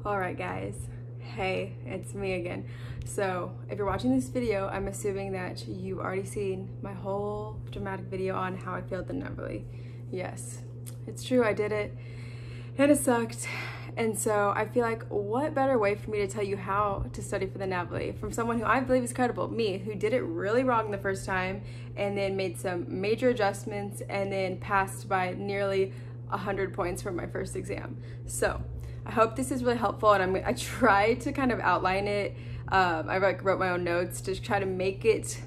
Alright guys, hey, it's me again. So if you're watching this video, I'm assuming that you've already seen my whole dramatic video on how I failed the NAVLE. Yes, it's true, I did it and it sucked. And so I feel like what better way for me to tell you how to study for the NAVLE from someone who I believe is credible, me, who did it really wrong the first time and then made some major adjustments and then passed by nearly 100 points from my first exam. So I hope this is really helpful, and I tried to kind of outline it. I wrote my own notes to try to make it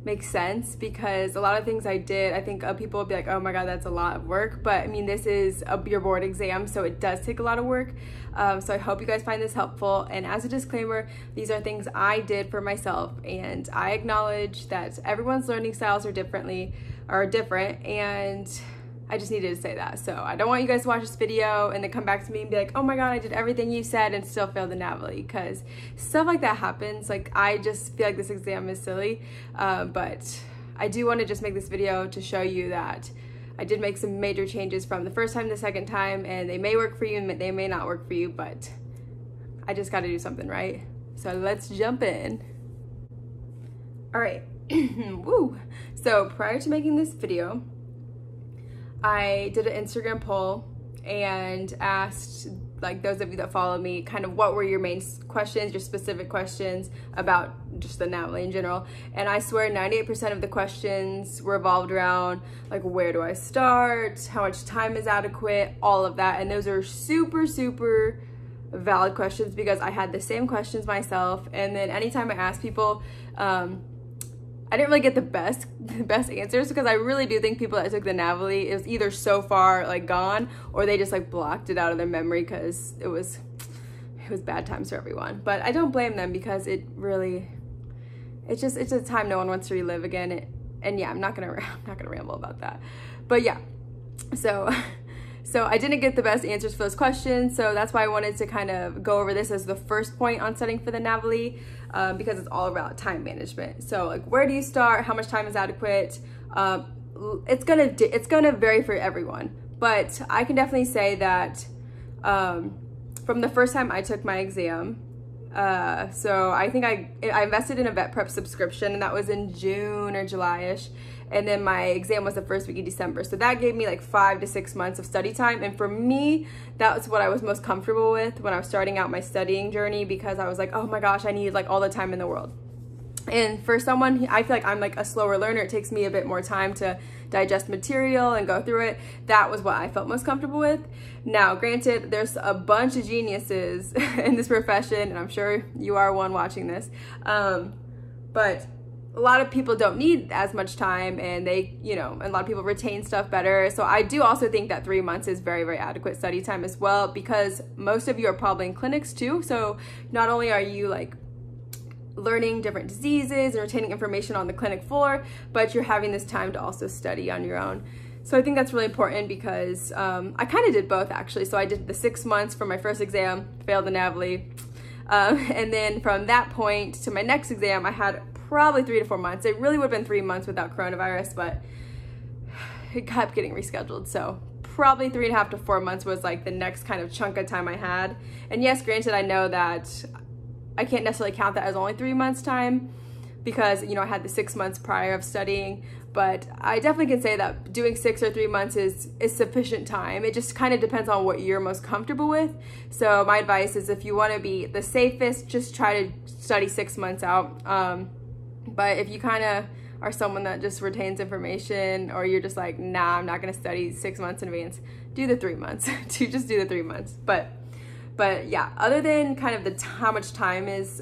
make sense, because a lot of things I did, I think people would be like, oh my god, that's a lot of work, but I mean, this is your board exam, so it does take a lot of work. So I hope you guys find this helpful, and as a disclaimer, these are things I did for myself, and I acknowledge that everyone's learning styles are different, and I just needed to say that. So I don't want you guys to watch this video and then come back to me and be like, oh my god, I did everything you said and still failed the NAVLE, because stuff like that happens. Like, I just feel like this exam is silly, but I do want to just make this video to show you that I did make some major changes from the first time to the second time, and they may work for you and they may not work for you, but I just got to do something, right? So let's jump in. All right. Woo. So prior to making this video, I did an Instagram poll and asked, like, those of you that follow me, kind of what were your main questions, your specific questions about just the NAVLE in general. And I swear 98% of the questions revolved around, like, where do I start, how much time is adequate, all of that. And those are super, super valid questions, because I had the same questions myself. And then anytime I asked people, I didn't really get the best answers, because I really do think people that took the NAVLE, it was either so far like gone, or they just like blocked it out of their memory, because it was bad times for everyone. But I don't blame them, because it's a time no one wants to relive again. And yeah, I'm not gonna ramble about that. But yeah, so I didn't get the best answers for those questions, so that's why I wanted to kind of go over this as the first point on studying for the NAVLE, because it's all about time management. So, like, where do you start? How much time is adequate? It's gonna vary for everyone, but I can definitely say that from the first time I took my exam, so I think I invested in a vet prep subscription, and that was in June or July-ish. And then my exam was the first week of December. So that gave me like 5 to 6 months of study time. And for me, that was what I was most comfortable with when I was starting out my studying journey, because I was like, oh my gosh, I need like all the time in the world. And for someone, I feel like I'm like a slower learner. It takes me a bit more time to digest material and go through it. That was what I felt most comfortable with. Now, granted, there's a bunch of geniuses in this profession, and I'm sure you are one watching this. But a lot of people don't need as much time, and and a lot of people retain stuff better. So I do also think that 3 months is very, very adequate study time as well, because most of you are probably in clinics too. So not only are you like learning different diseases and retaining information on the clinic floor, but you're having this time to also study on your own. So I think that's really important, because I kind of did both actually. So I did the 6 months for my first exam, failed the NAVLE. And then from that point to my next exam, I had probably 3 to 4 months. It really would have been 3 months without coronavirus, but it kept getting rescheduled. So probably 3.5 to 4 months was like the next kind of chunk of time I had. And yes, granted, I know that I can't necessarily count that as only 3 months time, because, you know, I had the 6 months prior of studying, but I definitely can say that doing 6 or 3 months is sufficient time. It just kind of depends on what you're most comfortable with. So my advice is, if you want to be the safest, just try to study 6 months out. But if you kind of are someone that just retains information, or you're just like, nah, I'm not going to study 6 months in advance, do the 3 months. Just do the 3 months. But yeah, other than kind of how much time is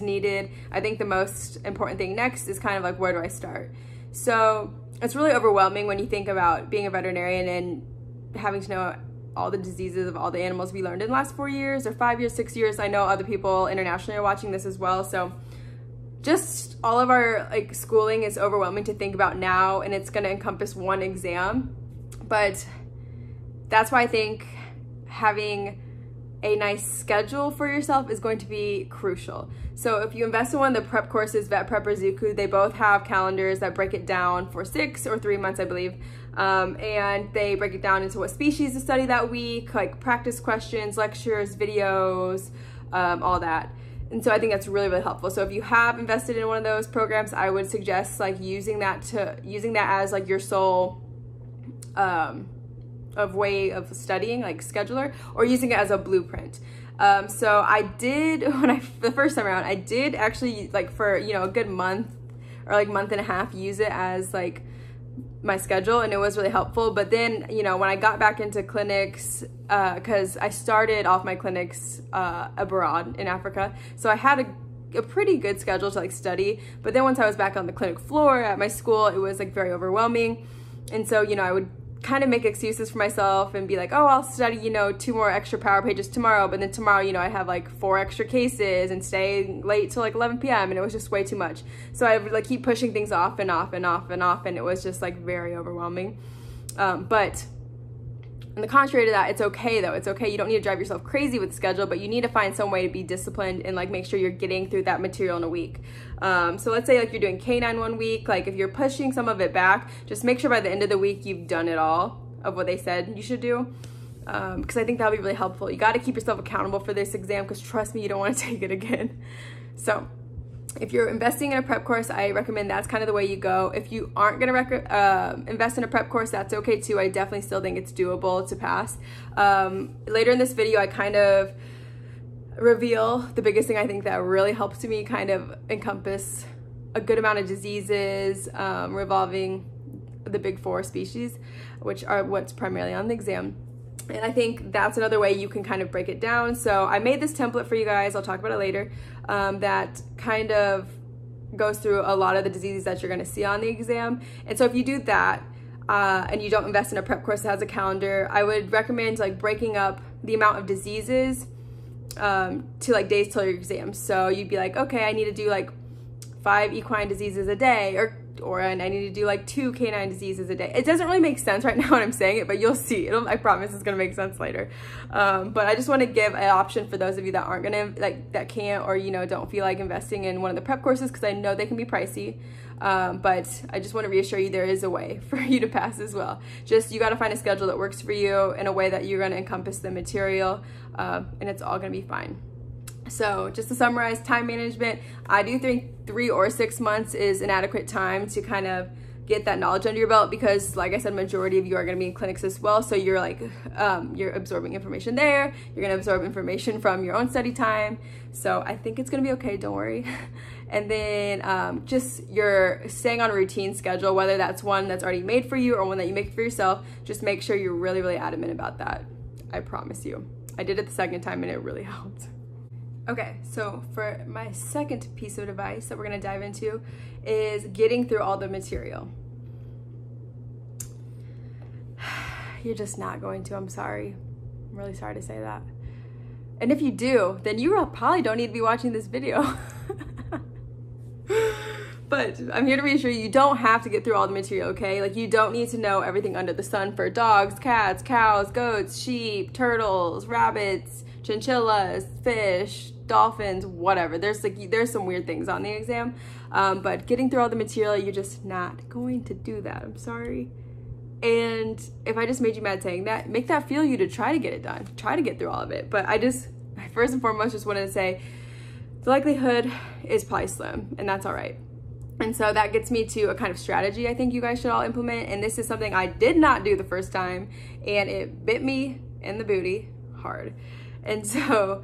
needed, I think the most important thing next is kind of like, where do I start? So it's really overwhelming when you think about being a veterinarian and having to know all the diseases of all the animals we learned in the last 4 years or 5 years, 6 years. I know other people internationally are watching this as well. So just all of our like schooling is overwhelming to think about now, and it's going to encompass one exam. But that's why I think having a nice schedule for yourself is going to be crucial. So if you invest in one of the prep courses, Vet Prep or Zuku, they both have calendars that break it down for 6 or 3 months, I believe. And they break it down into what species to study that week, like practice questions, lectures, videos, all that. And so I think that's really, really helpful. So if you have invested in one of those programs, I would suggest like using that as like your sole way of studying, like scheduler, or using it as a blueprint. So I did, the first time around, I did actually, like, for, you know, a good month or like month and a half, use it as like my schedule, and it was really helpful. But then, you know, when I got back into clinics, because I started off my clinics abroad in Africa, so I had a pretty good schedule to like study. But then once I was back on the clinic floor at my school, it was like very overwhelming. And so, you know, I would kind of make excuses for myself and be like, oh, I'll study, you know, 2 more extra power pages tomorrow. But then tomorrow, you know, I have like 4 extra cases and stay late till like 11 p.m. and it was just way too much. So I would like keep pushing things off and off and off and off, and it was just like very overwhelming. But on the contrary to that, it's okay though. It's okay. You don't need to drive yourself crazy with the schedule, but you need to find some way to be disciplined and like make sure you're getting through that material in a week. So let's say like you're doing canine one week, like if you're pushing some of it back, just make sure by the end of the week you've done it all of what they said you should do. Because I think that'll be really helpful. You got to keep yourself accountable for this exam, because trust me, you don't want to take it again. So if you're investing in a prep course, I recommend that's kind of the way you go. If you aren't going to invest in a prep course, that's okay too. I definitely still think it's doable to pass. Later in this video, I kind of reveal the biggest thing I think that really helps me kind of encompass a good amount of diseases revolving the big 4 species, which are what's primarily on the exam. And I think that's another way you can kind of break it down. So I made this template for you guys, I'll talk about it later, that kind of goes through a lot of the diseases that you're going to see on the exam. And so if you do that and you don't invest in a prep course that has a calendar, I would recommend like breaking up the amount of diseases to like days till your exam. So you'd be like, okay, I need to do like 5 equine diseases a day, or I need to do like 2 canine diseases a day. It doesn't really make sense right now when I'm saying it, but you'll see. I promise it's gonna make sense later. But I just want to give an option for those of you that aren't gonna, like, that can't, or, you know, don't feel like investing in one of the prep courses, because I know they can be pricey. But I just want to reassure you there is a way for you to pass as well. Just, you got to find a schedule that works for you in a way that you're going to encompass the material, and it's all going to be fine. So just to summarize, time management, I do think 3 or 6 months is an adequate time to kind of get that knowledge under your belt, because like I said, majority of you are going to be in clinics as well. So you're like, you're absorbing information there. You're going to absorb information from your own study time. So I think it's going to be okay. Don't worry. And then just you're staying on a routine schedule, whether that's one that's already made for you or one that you make for yourself. Just make sure you're really, really adamant about that. I promise you. I did it the second time and it really helped. Okay, so for my second piece of advice that we're going to dive into is getting through all the material. You're just not going to, I'm sorry. I'm really sorry to say that. And if you do, then you probably don't need to be watching this video. But I'm here to reassure you, you don't have to get through all the material, okay? Like, you don't need to know everything under the sun for dogs, cats, cows, goats, sheep, turtles, rabbits, chinchillas, fish, dolphins, whatever. There's some weird things on the exam, but getting through all the material, you're just not going to do that. I'm sorry. And if I just made you mad saying that, make that fuel you to try to get it done, try to get through all of it. But I just, first and foremost, just wanted to say the likelihood is probably slim, and that's all right. And so that gets me to a kind of strategy I think you guys should all implement. And this is something I did not do the first time, and it bit me in the booty hard. And so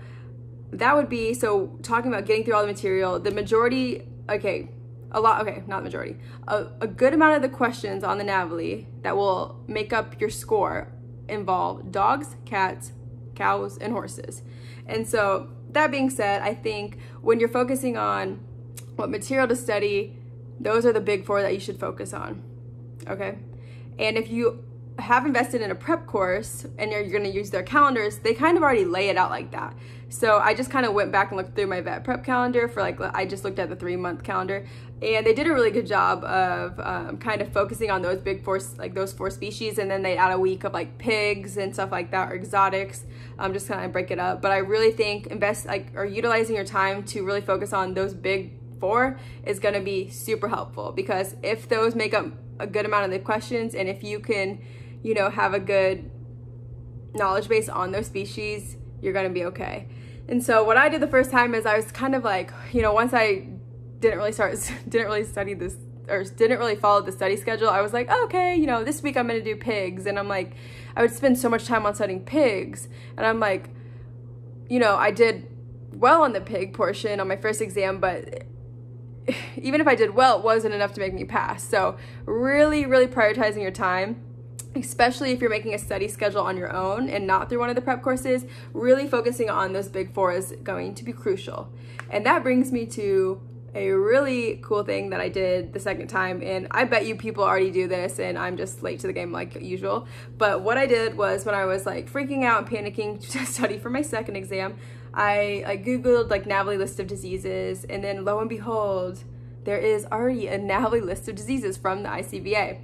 that would be, so talking about getting through all the material, the majority, not the majority, a good amount of the questions on the NAVLE that will make up your score involve dogs, cats, cows, and horses. And so that being said, I think when you're focusing on what material to study, those are the big 4 that you should focus on, okay? And if you have invested in a prep course and you're going to use their calendars, they kind of already lay it out like that. So I just kind of went back and looked through my vet prep calendar for like, I just looked at the 3-month calendar, and they did a really good job of kind of focusing on those big four, like those 4 species, and then they add a week of like pigs and stuff like that, or exotics, just kind of break it up. But I really think utilizing your time to really focus on those big 4 is going to be super helpful, because if those make up a good amount of the questions, and if you can, you know, have a good knowledge base on those species, you're going to be okay. And so what I did the first time is I was kind of like, you know, once I didn't really study this, or didn't really follow the study schedule, I was like, oh, okay, you know, this week I'm going to do pigs. And I'm like, I would spend so much time on studying pigs. And I'm like, you know, I did well on the pig portion on my first exam, but even if I did well, it wasn't enough to make me pass. So really, really prioritizing your time, especially if you're making a study schedule on your own and not through one of the prep courses, really focusing on those big 4 is going to be crucial. And that brings me to a really cool thing that I did the second time, and I bet you people already do this and I'm just late to the game like usual. But what I did was, when I was like freaking out and panicking to study for my second exam, I Googled like NAVLE list of diseases, and then lo and behold, there is already a NAVLE list of diseases from the ICVA.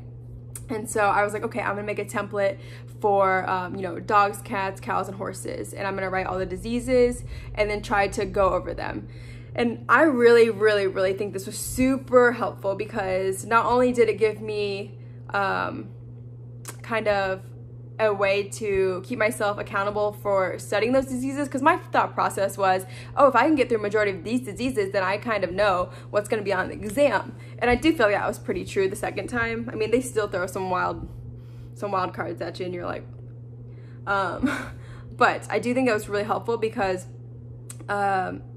And so I was like, okay, I'm gonna make a template for, you know, dogs, cats, cows, and horses. And I'm gonna write all the diseases and then try to go over them. And I really, really, really think this was super helpful, because not only did it give me kind of a way to keep myself accountable for studying those diseases, because my thought process was, oh, if I can get through a majority of these diseases, then I kind of know what's going to be on the exam. And I do feel like that was pretty true the second time. I mean, they still throw some wild cards at you, and you're like, but I do think it was really helpful, because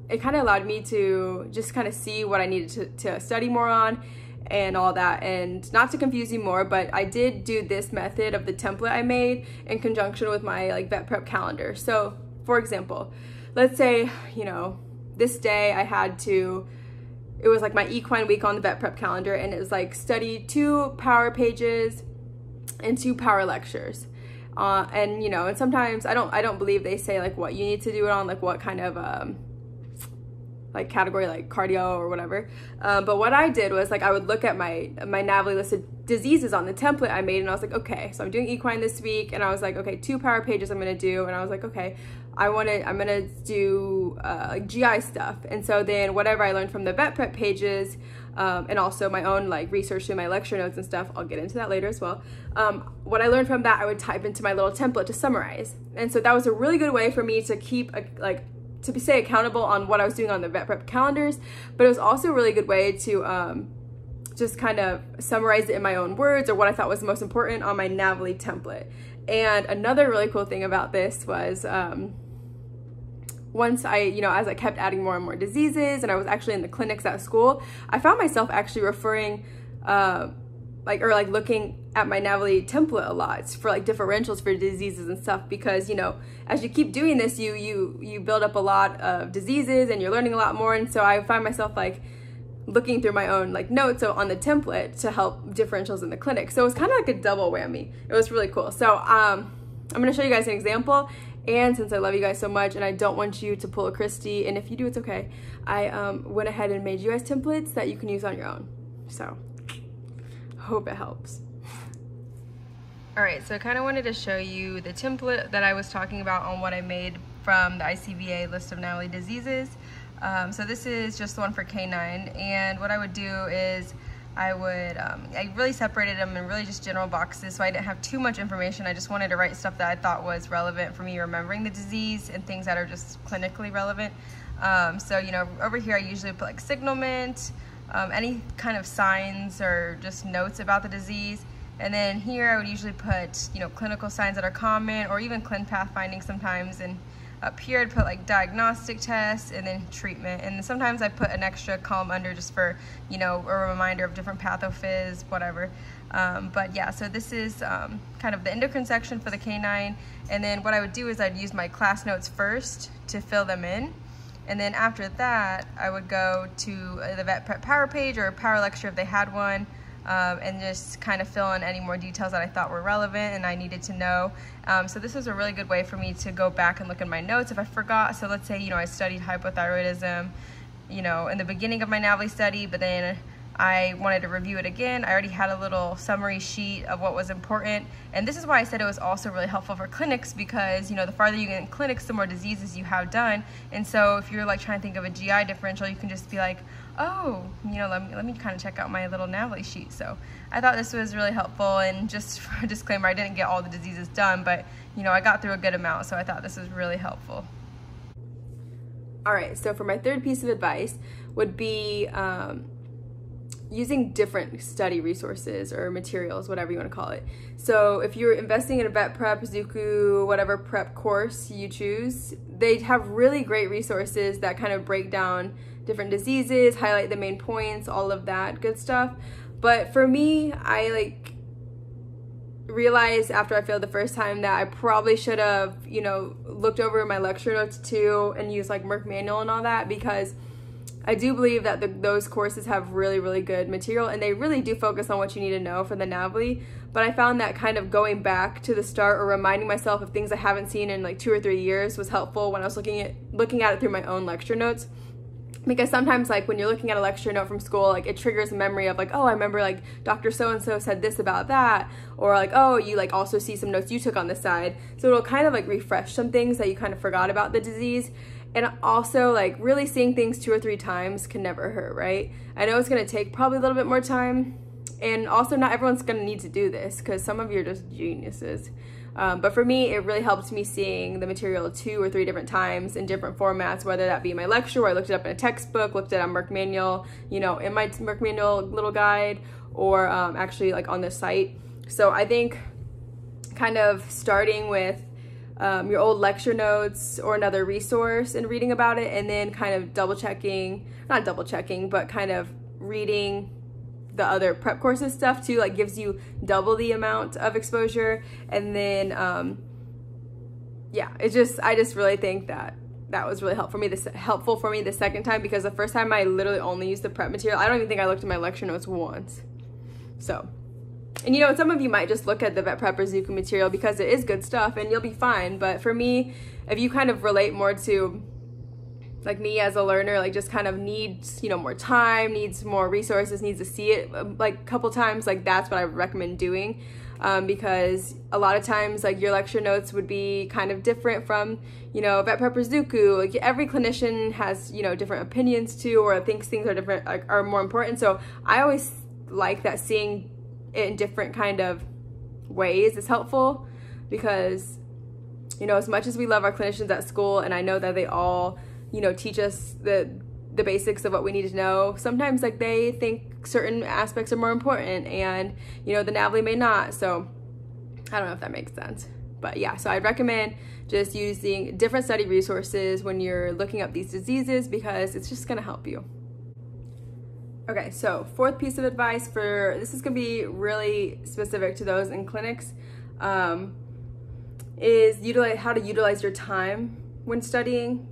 it kind of allowed me to just kind of see what I needed to study more on and all that. And not to confuse you more, but I did do this method of the template I made in conjunction with my like vet prep calendar. So for example, let's say, you know, this day I had to, it was like my equine week on the vet prep calendar, and it was like study 2 power pages and 2 power lectures. And you know, and sometimes I don't believe they say like what you need to do it on, like what kind of like category, like cardio or whatever. But what I did was, like, I would look at my NAVLE list of diseases on the template I made, and I was like, okay, so I'm doing equine this week, and I was like, okay, 2 power pages I'm gonna do, and I was like, okay, I'm gonna do like GI stuff. And so then whatever I learned from the vet prep pages, and also my own like research through my lecture notes and stuff, I'll get into that later as well. What I learned from that, I would type into my little template to summarize. And so that was a really good way for me to keep to stay accountable on what I was doing on the vet prep calendars, but it was also a really good way to just kind of summarize it in my own words, or what I thought was the most important on my NAVLE template. And another really cool thing about this was, once I, you know, as I kept adding more and more diseases, and I was actually in the clinics at school, I found myself actually referring, looking at my NAVLE template a lot for like differentials for diseases and stuff, because, you know, as you keep doing this, you build up a lot of diseases and you're learning a lot more. And so I find myself like looking through my own like notes on the template to help differentials in the clinic. So it was kind of like a double whammy. It was really cool. So I'm going to show you guys an example. And since I love you guys so much and I don't want you to pull a Christy, and if you do, it's okay, I went ahead and made you guys templates that you can use on your own. So hope it helps. All right, so I kind of wanted to show you the template that I was talking about on what I made from the ICVA list of NAVLE diseases. So this is just the one for K9, and what I would do is I really separated them in really just general boxes, so I didn't have too much information. I just wanted to write stuff that I thought was relevant for me remembering the disease, and things that are just clinically relevant. So, you know, over here I usually put like signalment, any kind of signs or just notes about the disease. And then here I would usually put, you know, clinical signs that are common, or even ClinPath findings sometimes. And up here I'd put like diagnostic tests, and then treatment. And sometimes I put an extra column under just for, you know, a reminder of different pathophys, whatever. But yeah, so this is kind of the endocrine section for the K9. And then what I would do is I'd use my class notes first to fill them in. And then after that, I would go to the vet prep power page or power lecture if they had one. and just kind of fill in any more details that I thought were relevant and I needed to know. So this was a really good way for me to go back and look at my notes if I forgot. So let's say, you know, I studied hypothyroidism, you know, in the beginning of my NAVLE study, but then I wanted to review it again. I already had a little summary sheet of what was important. And this is why I said it was also really helpful for clinics, because, you know, the farther you get in clinics, the more diseases you have done. And so if you're like trying to think of a GI differential, you can just be like, oh, you know, let me kind of check out my little NAVLE sheet. So I thought this was really helpful. And just for a disclaimer, I didn't get all the diseases done, but, you know, I got through a good amount. So I thought this was really helpful. All right, so for my third piece of advice would be using different study resources or materials, whatever you want to call it. So if you're investing in a vet prep, Zuku, whatever prep course you choose, they have really great resources that kind of break down different diseases, highlight the main points, all of that good stuff. But for me, I realized after I failed the first time that I probably should have, you know, looked over my lecture notes too and used like Merck Manual and all that, because I do believe that those courses have really, really good material, and they really do focus on what you need to know for the NAVLE. But I found that kind of going back to the start or reminding myself of things I haven't seen in like 2 or 3 years was helpful when I was looking at it through my own lecture notes. Because sometimes, like, when you're looking at a lecture note from school, like, it triggers a memory of, like, oh, I remember, like, Dr. So-and-so said this about that, or, like, oh, you, like, also see some notes you took on the side. So it'll kind of, like, refresh some things that you kind of forgot about the disease. And also, like, really seeing things 2 or 3 times can never hurt, right? I know it's going to take probably a little bit more time, and also not everyone's going to need to do this, because some of you are just geniuses. But for me, it really helped me seeing the material 2 or 3 different times in different formats, whether that be my lecture where I looked it up in a textbook, looked it up on Merck Manual, you know, in my Merck Manual little guide, or actually like on the site. So I think kind of starting with your old lecture notes or another resource and reading about it, and then kind of not double checking, but kind of reading the other prep courses stuff too, like gives you double the amount of exposure. And then yeah, I just really think that was really helpful for me the second time, because the first time I literally only used the prep material. I don't even think I looked at my lecture notes once. So, and you know, some of you might just look at the vet prep or Zuku material because it is good stuff and you'll be fine. But for me, if you kind of relate more to like me as a learner, like just kind of needs, you know, more time, needs more resources, needs to see it like a couple times, like that's what I would recommend doing. Because a lot of times like your lecture notes would be kind of different from, you know, vet prep or Zuku. Like every clinician has, you know, different opinions too, or thinks things are different, like, are more important. So I always like that seeing it in different kind of ways is helpful, because, you know, as much as we love our clinicians at school, and I know that they all, you know, teach us the basics of what we need to know, sometimes like they think certain aspects are more important, and, you know, the NAVLE may not. So I don't know if that makes sense, but yeah, so I'd recommend just using different study resources when you're looking up these diseases, because it's just gonna help you. Okay, so fourth piece of advice this is gonna be really specific to those in clinics, is how to utilize your time when studying.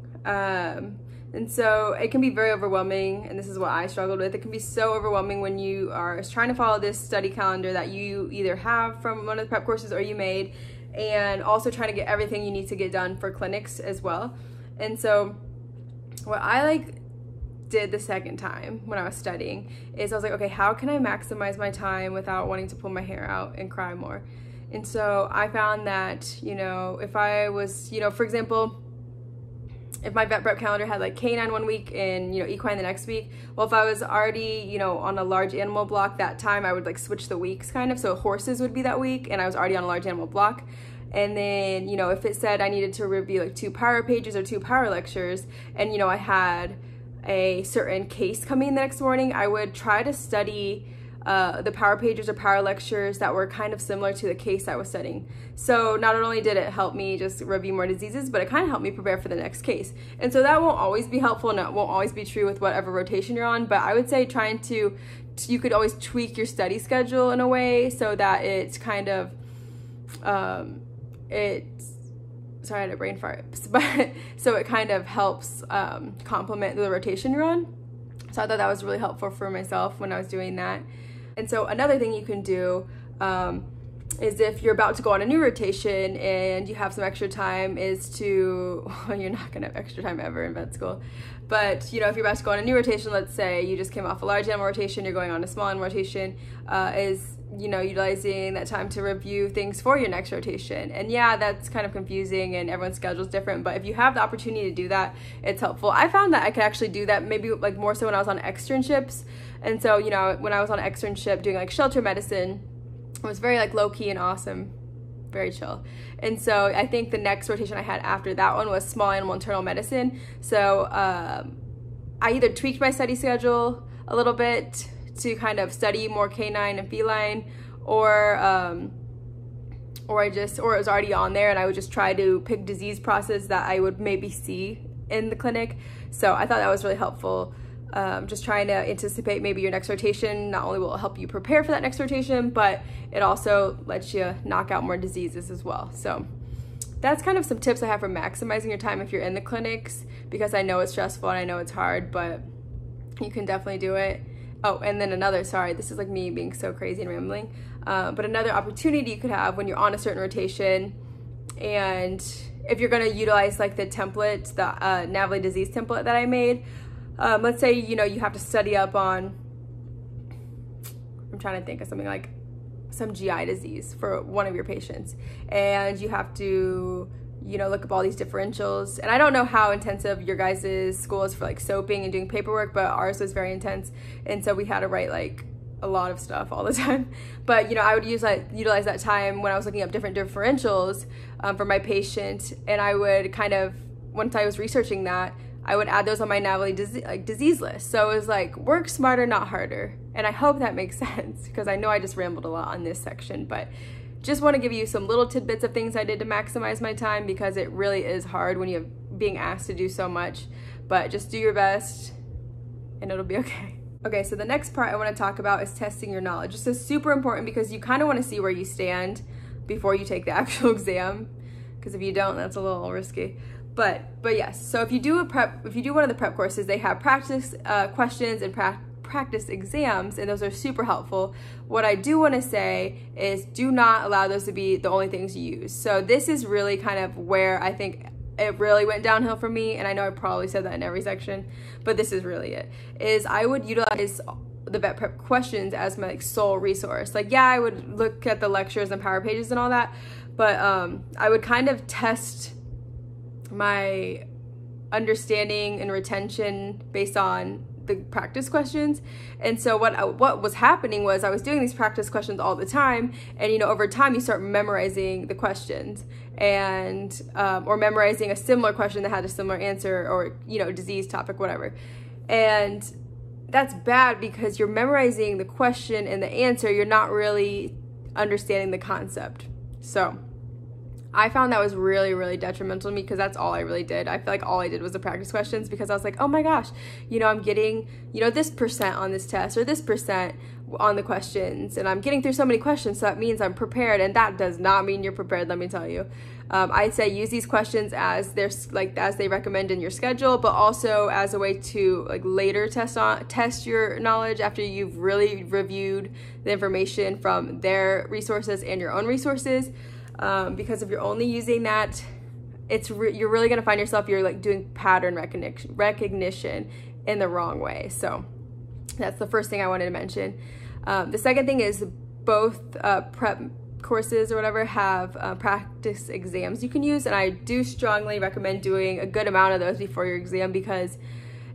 And so it can be very overwhelming, and this is what I struggled with. It can be so overwhelming when you are trying to follow this study calendar that you either have from one of the prep courses or you made, and also trying to get everything you need to get done for clinics as well. And so what I did the second time when I was studying is I was like, okay, how can I maximize my time without wanting to pull my hair out and cry more? And so I found that, you know, if I was, you know, for example, if my vet prep calendar had like canine one week and, you know, equine the next week, well, if I was already, you know, on a large animal block that time, I would like switch the weeks kind of. So horses would be that week and I was already on a large animal block. And then, you know, if it said I needed to review like 2 power pages or 2 power lectures, and, you know, I had a certain case coming the next morning, I would try to study the power pages or power lectures that were kind of similar to the case I was studying. So not only did it help me just review more diseases, but it kind of helped me prepare for the next case. And so that won't always be helpful, and it won't always be true with whatever rotation you're on, but I would say you could always tweak your study schedule in a way so that it's kind of, sorry, I had a brain fart, but so it kind of helps complement the rotation you're on. So I thought that was really helpful for myself when I was doing that. And so another thing you can do is if you're about to go on a new rotation and you have some extra time is to, well, you're not gonna have extra time ever in vet school, but you know, if you're about to go on a new rotation, let's say you just came off a large animal rotation, you're going on a small animal rotation, is, you know, utilizing that time to review things for your next rotation. And yeah, that's kind of confusing and everyone's schedule is different, but if you have the opportunity to do that, it's helpful. I found that I could actually do that maybe like more so when I was on externships. And so, you know, when I was on an externship doing like shelter medicine, it was very like low-key and awesome, very chill. And so I think the next rotation I had after that one was small animal internal medicine. So I either tweaked my study schedule a little bit to kind of study more canine and feline, or it was already on there and I would just try to pick disease process that I would maybe see in the clinic. So I thought that was really helpful. Just trying to anticipate maybe your next rotation. Not only will it help you prepare for that next rotation, but it also lets you knock out more diseases as well. So that's kind of some tips I have for maximizing your time if you're in the clinics, because I know it's stressful and I know it's hard, but you can definitely do it. Oh, and then another, sorry, this is like me being so crazy and rambling, but another opportunity you could have when you're on a certain rotation, and if you're gonna utilize like the template, the NAVLE disease template that I made, let's say, you know, you have to study up on, I'm trying to think of something like some GI disease for one of your patients, and you have to, you know, look up all these differentials. And I don't know how intensive your guys' school is for like soaping and doing paperwork, but ours was very intense. And so we had to write like a lot of stuff all the time. But, you know, I would utilize that time when I was looking up different differentials for my patient. And I would kind of, once I was researching that, I would add those on my NAVLE disease list. So it was like, work smarter, not harder. And I hope that makes sense, because I know I just rambled a lot on this section, but just want to give you some little tidbits of things I did to maximize my time, because it really is hard when you're being asked to do so much, but just do your best and it'll be okay. Okay, so the next part I want to talk about is testing your knowledge. This is super important because you kind of want to see where you stand before you take the actual exam, because if you don't, that's a little risky. But yes, so if you do one of the prep courses, they have practice questions and practice exams, and those are super helpful. What I do want to say is do not allow those to be the only things you use. So this is really kind of where I think it really went downhill for me, and I know I probably said that in every section, but this is really it, is I would utilize the vet prep questions as my like sole resource. Like, yeah, I would look at the lectures and power pages and all that, but I would kind of test my understanding and retention based on the practice questions. And so what was happening was I was doing these practice questions all the time, and you know, over time you start memorizing the questions, and or memorizing a similar question that had a similar answer, or you know, disease topic, whatever. And that's bad, because you're memorizing the question and the answer, you're not really understanding the concept. So I found that was really, really detrimental to me, because that's all I really did. I feel like all I did was the practice questions, because I was like, oh my gosh, you know, I'm getting, you know, this percent on this test, or this percent on the questions, and I'm getting through so many questions, so that means I'm prepared, and that does not mean you're prepared, let me tell you. I'd say use these questions as they recommend in your schedule, but also as a way to like later test your knowledge after you've really reviewed the information from their resources and your own resources. Because if you're only using that, you're really gonna find yourself, you're like doing pattern recognition in the wrong way. So that's the first thing I wanted to mention. The second thing is both prep courses or whatever have practice exams you can use, and I do strongly recommend doing a good amount of those before your exam, because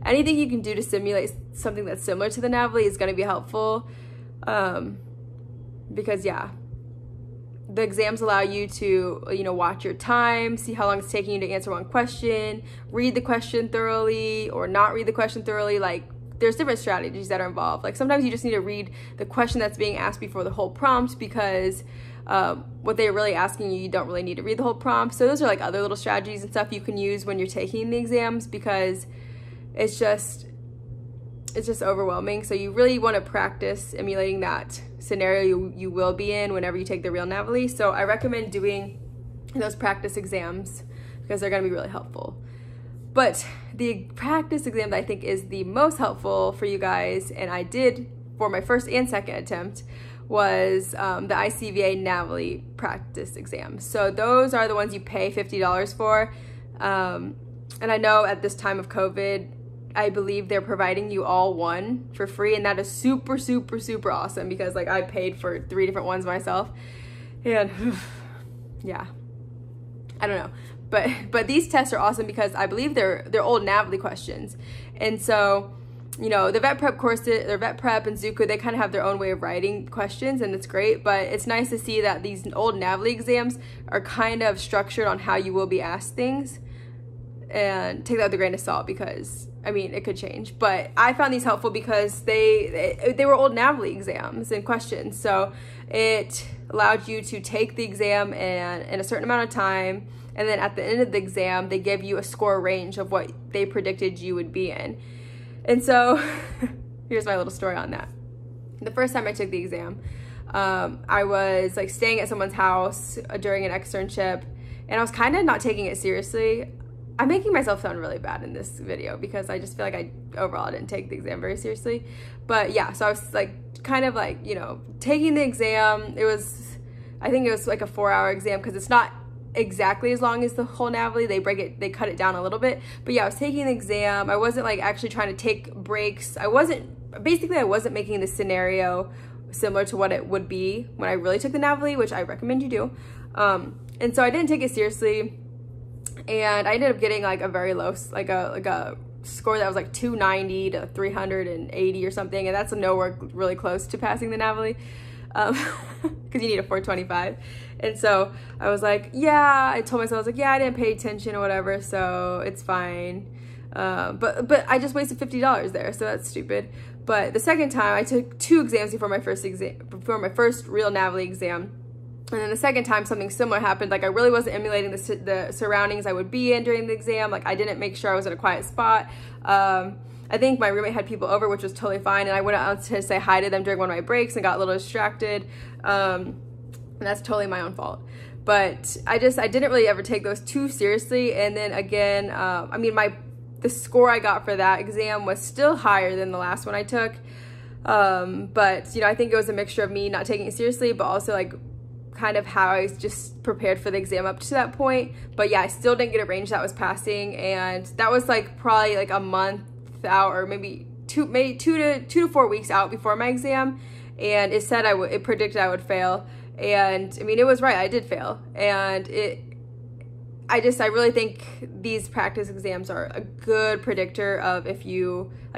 anything you can do to simulate something that's similar to the NAVLE is going to be helpful, because yeah, the exams allow you to, you know, watch your time, see how long it's taking you to answer one question, read the question thoroughly or not read the question thoroughly. Like, there's different strategies that are involved. Like, sometimes you just need to read the question that's being asked before the whole prompt, because what they're really asking you, you don't really need to read the whole prompt. So those are like other little strategies and stuff you can use when you're taking the exams, because it's just overwhelming. So you really want to practice emulating that scenario you will be in whenever you take the real NAVLE. So I recommend doing those practice exams, because they're going to be really helpful. But the practice exam that I think is the most helpful for you guys, and I did for my first and second attempt was the ICVA NAVLE practice exams. So those are the ones you pay $50 for. And I know at this time of COVID, I believe they're providing you all one for free, and that is super, super, super awesome, because like I paid for 3 different ones myself, and yeah, I don't know. But these tests are awesome because I believe they're old NAVLE questions. And so, you know, the vet prep courses, or vet prep and Zuku, they kind of have their own way of writing questions, and it's great. But it's nice to see that these old NAVLE exams are kind of structured on how you will be asked things. And take that with a grain of salt, because I mean, it could change. But I found these helpful because they were old NAVLE exams and questions. So it allowed you to take the exam in a certain amount of time. And then at the end of the exam, they give you a score range of what they predicted you would be in. And so here's my little story on that. The first time I took the exam, I was like staying at someone's house during an externship, and I was kind of not taking it seriously. I'm making myself sound really bad in this video because I just feel like I overall didn't take the exam very seriously. But yeah, so I was like kind of like, you know, taking the exam. I think it was like a 4-hour exam, because it's not exactly as long as the whole NAVLE. They cut it down a little bit. But yeah, I was taking the exam. I wasn't like actually trying to take breaks. I wasn't making the scenario similar to what it would be when I really took the NAVLE, which I recommend you do. And so I didn't take it seriously. And I ended up getting like a very low, like a score that was like 290 to 380 or something. And that's nowhere really close to passing the NAVLE, because you need a 425. And so I was like, yeah, I told myself, I was like, yeah, I didn't pay attention or whatever, so it's fine. But I just wasted $50 there, so that's stupid. But the second time, I took 2 exams before my first real NAVLE exam. And then the second time, something similar happened. Like, I really wasn't emulating the surroundings I would be in during the exam. Like, I didn't make sure I was in a quiet spot. I think my roommate had people over, which was totally fine. And I went out to say hi to them during one of my breaks and got a little distracted. And that's totally my own fault. But I didn't really ever take those too seriously. And then again, I mean, the score I got for that exam was still higher than the last one I took. But, you know, I think it was a mixture of me not taking it seriously, but also like kind of how I just prepared for the exam up to that point. But yeah, I still didn't get a range that was passing, and that was like probably like a month out, or maybe two to 4 weeks out before my exam. And it said it predicted I would fail, and I mean, it was right, I did fail. And I really think these practice exams are a good predictor of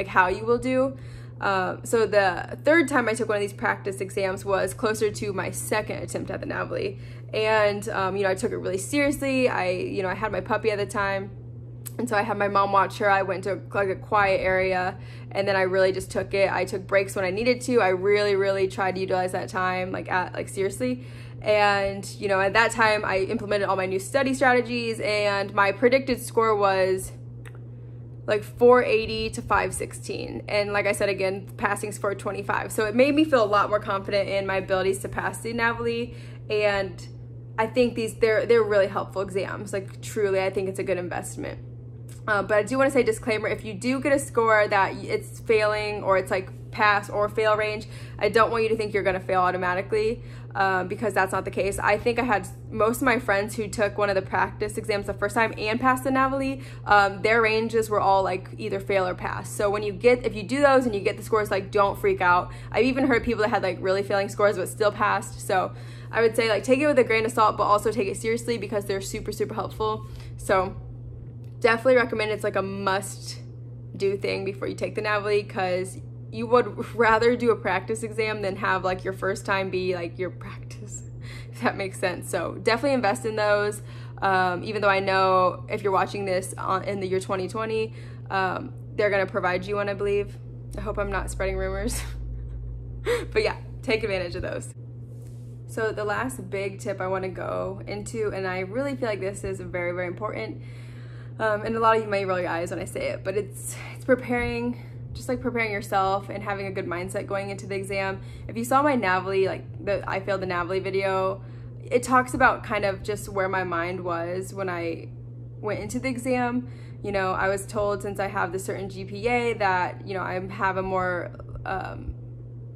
how you will do. So the third time I took one of these practice exams was closer to my second attempt at the NAVLE. And, you know, I took it really seriously. I had my puppy at the time, and so I had my mom watch her. I went to like a quiet area, and then I really just took it. I took breaks when I needed to. I really, really tried to utilize that time, seriously. And, you know, at that time I implemented all my new study strategies, and my predicted score was like 480 to 516. And like I said, again, passing's 425. So it made me feel a lot more confident in my abilities to pass the NAVLE. And I think they're really helpful exams. Like, truly, I think it's a good investment. But I do want to say, disclaimer, if you do get a score that it's failing, or it's like pass or fail range, I don't want you to think you're going to fail automatically, because that's not the case. I think I had most of my friends who took one of the practice exams the first time and passed the NAVLE, their ranges were all like either fail or pass. So if you do those and you get the scores, like, don't freak out. I've even heard people that had like really failing scores but still passed. So I would say, like, take it with a grain of salt, but also take it seriously, because they're super, super helpful. So definitely recommend. It's like a must do thing before you take the NAVLE, because you would rather do a practice exam than have like your first time be like your practice, if that makes sense. So definitely invest in those. Even though I know if you're watching this in the year 2020, they're gonna provide you one, I believe. I hope I'm not spreading rumors. But yeah, take advantage of those. So the last big tip I want to go into, and I really feel like this is very, very important, and a lot of you may roll your eyes when I say it, but it's preparing, just like preparing yourself and having a good mindset going into the exam. If you saw my NAVLE, like I failed the NAVLE video, it talks about kind of just where my mind was when I went into the exam. You know, I was told, since I have this certain GPA, that, you know, I have a more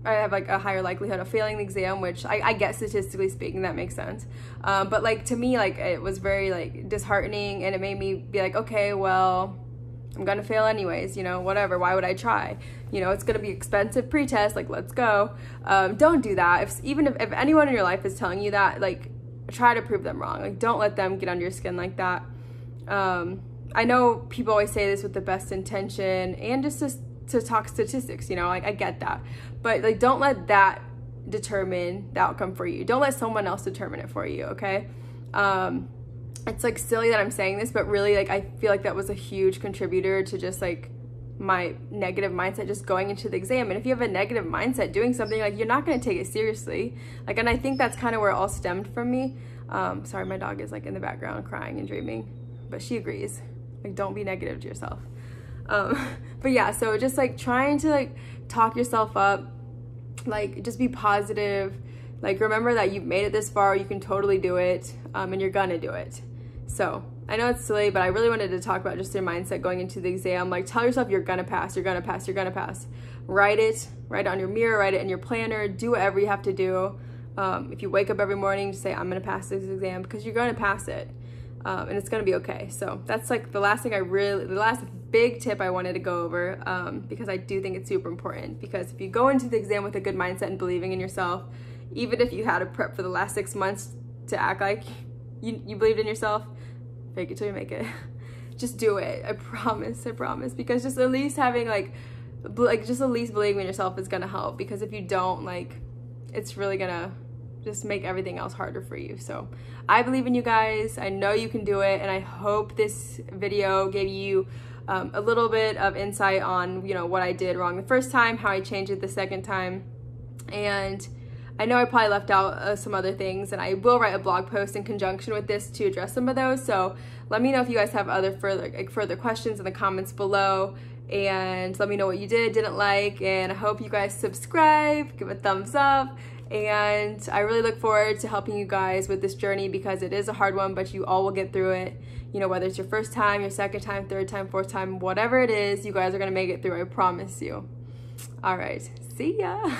I have like a higher likelihood of failing the exam, which I get statistically speaking, that makes sense. But like to me, like it was very like disheartening, and it made me be like, okay, well, I'm gonna fail anyways, you know, whatever, why would I try? You know, it's gonna be expensive pre-test, like let's go. Don't do that. If anyone in your life is telling you that, like try to prove them wrong. Like don't let them get under your skin like that. I know people always say this with the best intention and just to talk statistics, you know, like I get that, but like don't let that determine the outcome for you. Don't let someone else determine it for you, okay? It's like silly that I'm saying this, but really like I feel like that was a huge contributor to just like my negative mindset just going into the exam. And if you have a negative mindset doing something, like you're not going to take it seriously. Like, and I think that's kind of where it all stemmed from me. Sorry, my dog is like in the background crying and dreaming, but she agrees. Like, don't be negative to yourself. But yeah, so just like trying to like talk yourself up, like just be positive, like remember that you've made it this far, you can totally do it, and you're gonna do it. So I know it's silly, but I really wanted to talk about just your mindset going into the exam. Like tell yourself you're gonna pass, you're gonna pass, you're gonna pass. Write it on your mirror, write it in your planner, do whatever you have to do. If you wake up every morning, just say I'm gonna pass this exam, because you're gonna pass it. And it's gonna be okay. So that's like the last big tip I wanted to go over, because I do think it's super important. Because if you go into the exam with a good mindset and believing in yourself, even if you had to prep for the last 6 months to act like you believed in yourself, fake it till you make it. Just do it. I promise. Because just at least having just at least believing in yourself is gonna help. Because if you don't, like, it's really gonna just make everything else harder for you. So I believe in you guys. I know you can do it, and I hope this video gave you a little bit of insight on, you know, what I did wrong the first time, how I changed it the second time. And I know I probably left out some other things, and I will write a blog post in conjunction with this to address some of those. So let me know if you guys have other further questions in the comments below, and let me know what you didn't like. And I hope you guys subscribe, give a thumbs up. And I really look forward to helping you guys with this journey, because it is a hard one, but you all will get through it. You know, whether it's your first time, your second time, third time, fourth time, whatever it is, you guys are gonna make it through, I promise you. All right, see ya.